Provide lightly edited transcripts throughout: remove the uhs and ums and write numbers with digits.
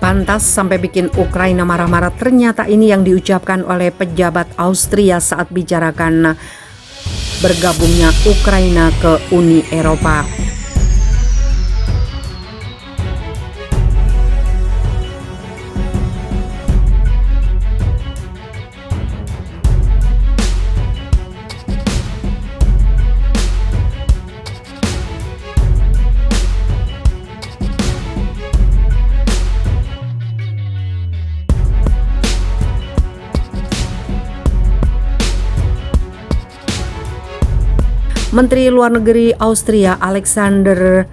Pantas sampai bikin Ukraina marah-marah, ternyata ini yang diucapkan oleh pejabat Austria saat bicarakan bergabungnya Ukraina ke Uni Eropa. Menteri Luar Negeri Austria Alexander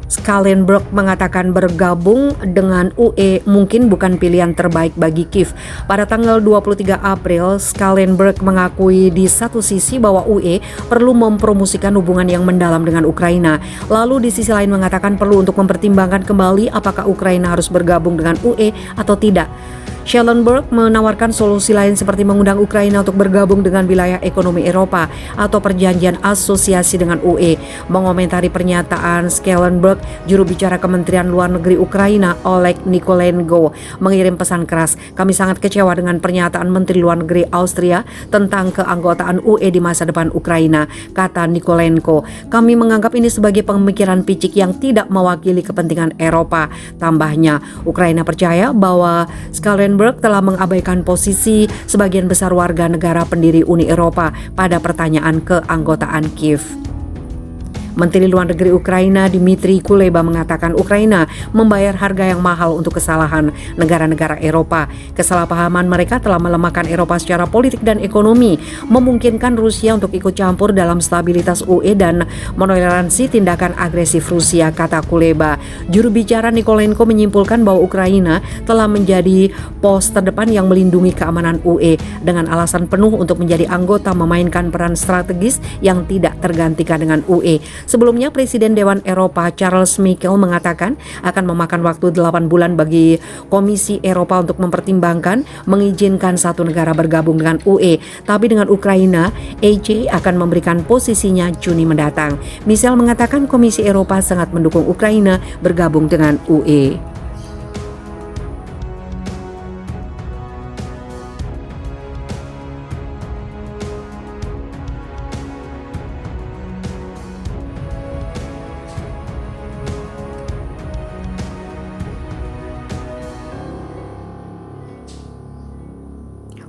Schallenberg mengatakan bergabung dengan UE mungkin bukan pilihan terbaik bagi Kiev. Pada tanggal 23 April, Schallenberg mengakui di satu sisi bahwa UE perlu mempromosikan hubungan yang mendalam dengan Ukraina. Lalu di sisi lain mengatakan perlu untuk mempertimbangkan kembali apakah Ukraina harus bergabung dengan UE atau tidak. Schallenberg menawarkan solusi lain seperti mengundang Ukraina untuk bergabung dengan wilayah ekonomi Eropa atau perjanjian asosiasi dengan UE. Mengomentari pernyataan Schallenberg, juru bicara Kementerian Luar Negeri Ukraina Oleg Nikolenko mengirim pesan keras, "Kami sangat kecewa dengan pernyataan Menteri Luar Negeri Austria tentang keanggotaan UE di masa depan Ukraina," kata Nikolenko. "Kami menganggap ini sebagai pemikiran picik yang tidak mewakili kepentingan Eropa." Tambahnya, Ukraina percaya bahwa Schallenberg telah mengabaikan posisi sebagian besar warga negara pendiri Uni Eropa pada pertanyaan keanggotaan Kiev. Menteri Luar Negeri Ukraina Dmytro Kuleba mengatakan Ukraina membayar harga yang mahal untuk kesalahan negara-negara Eropa. Kesalahpahaman mereka telah melemahkan Eropa secara politik dan ekonomi, memungkinkan Rusia untuk ikut campur dalam stabilitas UE dan menoleransi tindakan agresif Rusia, kata Kuleba. Juru bicara Nikolenko menyimpulkan bahwa Ukraina telah menjadi pos terdepan yang melindungi keamanan UE dengan alasan penuh untuk menjadi anggota memainkan peran strategis yang tidak tergantikan dengan UE. Sebelumnya, Presiden Dewan Eropa Charles Michel mengatakan akan memakan waktu 8 bulan bagi Komisi Eropa untuk mempertimbangkan mengizinkan satu negara bergabung dengan UE. Tapi dengan Ukraina, EC akan memberikan posisinya Juni mendatang. Michel mengatakan Komisi Eropa sangat mendukung Ukraina bergabung dengan UE.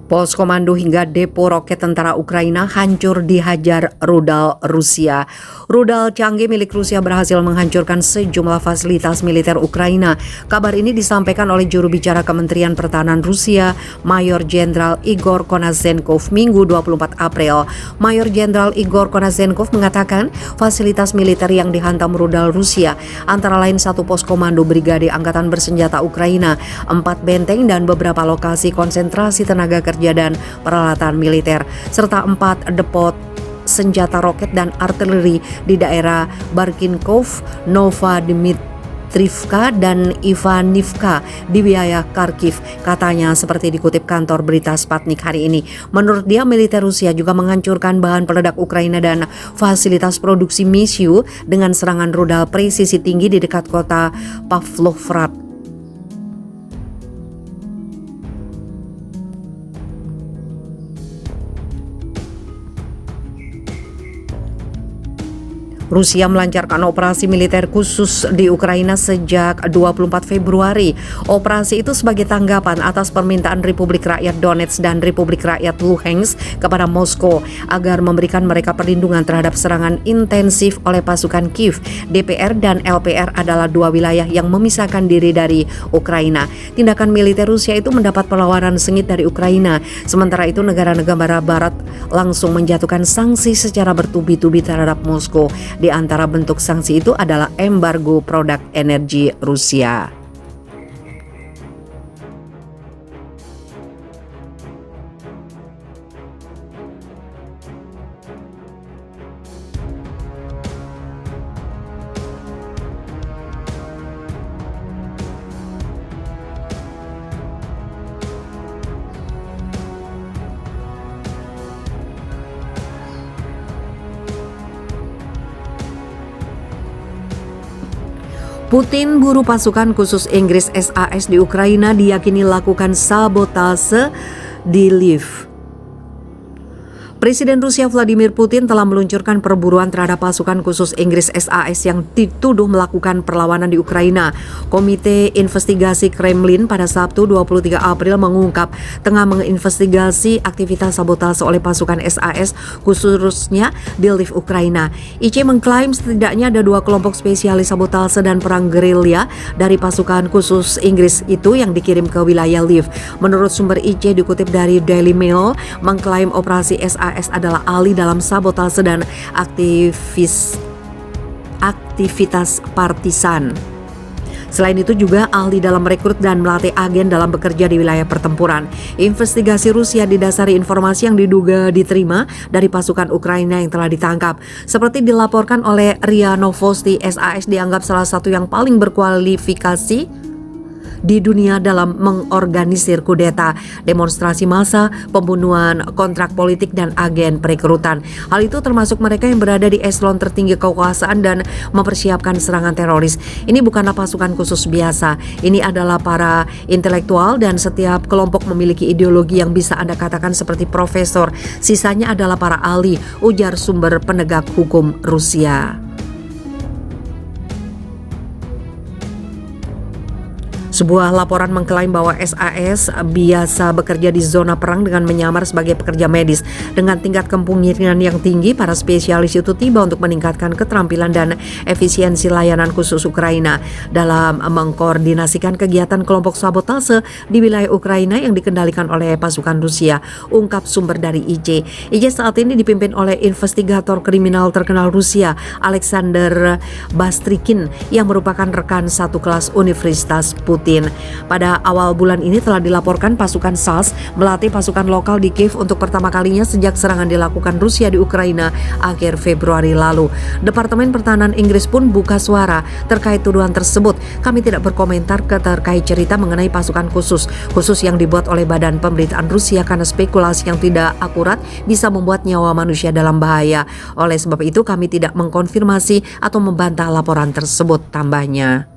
Pos komando hingga depo roket tentara Ukraina hancur dihajar rudal Rusia. Rudal canggih milik Rusia berhasil menghancurkan sejumlah fasilitas militer Ukraina. Kabar ini disampaikan oleh juru bicara Kementerian Pertahanan Rusia, Mayor Jenderal Igor Konazenkov, Minggu 24 April. Mayor Jenderal Igor Konazenkov mengatakan fasilitas militer yang dihantam rudal Rusia antara lain satu pos komando brigade angkatan bersenjata Ukraina, 4 benteng dan beberapa lokasi konsentrasi tenaga kerja dan peralatan militer, serta 4 depot senjata roket dan artileri di daerah Barkinkov, Novadimitrivka, dan Ivanivka di wilayah Kharkiv, katanya seperti dikutip kantor berita Sputnik hari ini. Menurut dia, militer Rusia juga menghancurkan bahan peledak Ukraina dan fasilitas produksi misiu dengan serangan rudal presisi tinggi di dekat kota Pavlovgrad. Rusia melancarkan operasi militer khusus di Ukraina sejak 24 Februari. Operasi itu sebagai tanggapan atas permintaan Republik Rakyat Donetsk dan Republik Rakyat Luhansk kepada Moskow agar memberikan mereka perlindungan terhadap serangan intensif oleh pasukan Kiev. DPR dan LPR adalah dua wilayah yang memisahkan diri dari Ukraina. Tindakan militer Rusia itu mendapat perlawanan sengit dari Ukraina. Sementara itu, negara-negara Barat langsung menjatuhkan sanksi secara bertubi-tubi terhadap Moskow. Di antara bentuk sanksi itu adalah embargo produk energi Rusia. Putin buru pasukan khusus Inggris SAS di Ukraina diyakini lakukan sabotase di Lviv. Presiden Rusia Vladimir Putin telah meluncurkan perburuan terhadap pasukan khusus Inggris SAS yang dituduh melakukan perlawanan di Ukraina. Komite Investigasi Kremlin pada Sabtu 23 April mengungkap tengah menginvestigasi aktivitas sabotase oleh pasukan SAS khususnya di Lviv, Ukraina. IC mengklaim setidaknya ada 2 kelompok spesialis sabotase dan perang gerilya dari pasukan khusus Inggris itu yang dikirim ke wilayah Lviv. Menurut sumber IC dikutip dari Daily Mail, mengklaim operasi SAS adalah ahli dalam sabotase dan aktivitas partisan. Selain itu juga ahli dalam merekrut dan melatih agen dalam bekerja di wilayah pertempuran. Investigasi Rusia didasari informasi yang diduga diterima dari pasukan Ukraina yang telah ditangkap. Seperti dilaporkan oleh RIA Novosti, SAS dianggap salah satu yang paling berkualifikasi di dunia dalam mengorganisir kudeta, demonstrasi massa, pembunuhan kontrak politik dan agen perekrutan. Hal itu termasuk mereka yang berada di eselon tertinggi kekuasaan dan mempersiapkan serangan teroris. Ini bukanlah pasukan khusus biasa. Ini adalah para intelektual dan setiap kelompok memiliki ideologi yang bisa Anda katakan seperti profesor. Sisanya adalah para ahli, ujar sumber penegak hukum Rusia. Sebuah laporan mengklaim bahwa SAS biasa bekerja di zona perang dengan menyamar sebagai pekerja medis. Dengan tingkat kemungkinan yang tinggi, para spesialis itu tiba untuk meningkatkan keterampilan dan efisiensi layanan khusus Ukraina dalam mengkoordinasikan kegiatan kelompok sabotase di wilayah Ukraina yang dikendalikan oleh pasukan Rusia, ungkap sumber dari IC. IC saat ini dipimpin oleh investigator kriminal terkenal Rusia, Alexander Bastrikin, yang merupakan rekan satu kelas Universitas Putin. Pada awal bulan ini telah dilaporkan pasukan SAS melatih pasukan lokal di Kiev untuk pertama kalinya sejak serangan dilakukan Rusia di Ukraina akhir Februari lalu. Departemen Pertahanan Inggris pun buka suara terkait tuduhan tersebut. Kami tidak berkomentar terkait cerita mengenai pasukan khusus yang dibuat oleh badan pemberitaan Rusia karena spekulasi yang tidak akurat bisa membuat nyawa manusia dalam bahaya. Oleh sebab itu kami tidak mengkonfirmasi atau membantah laporan tersebut, tambahnya.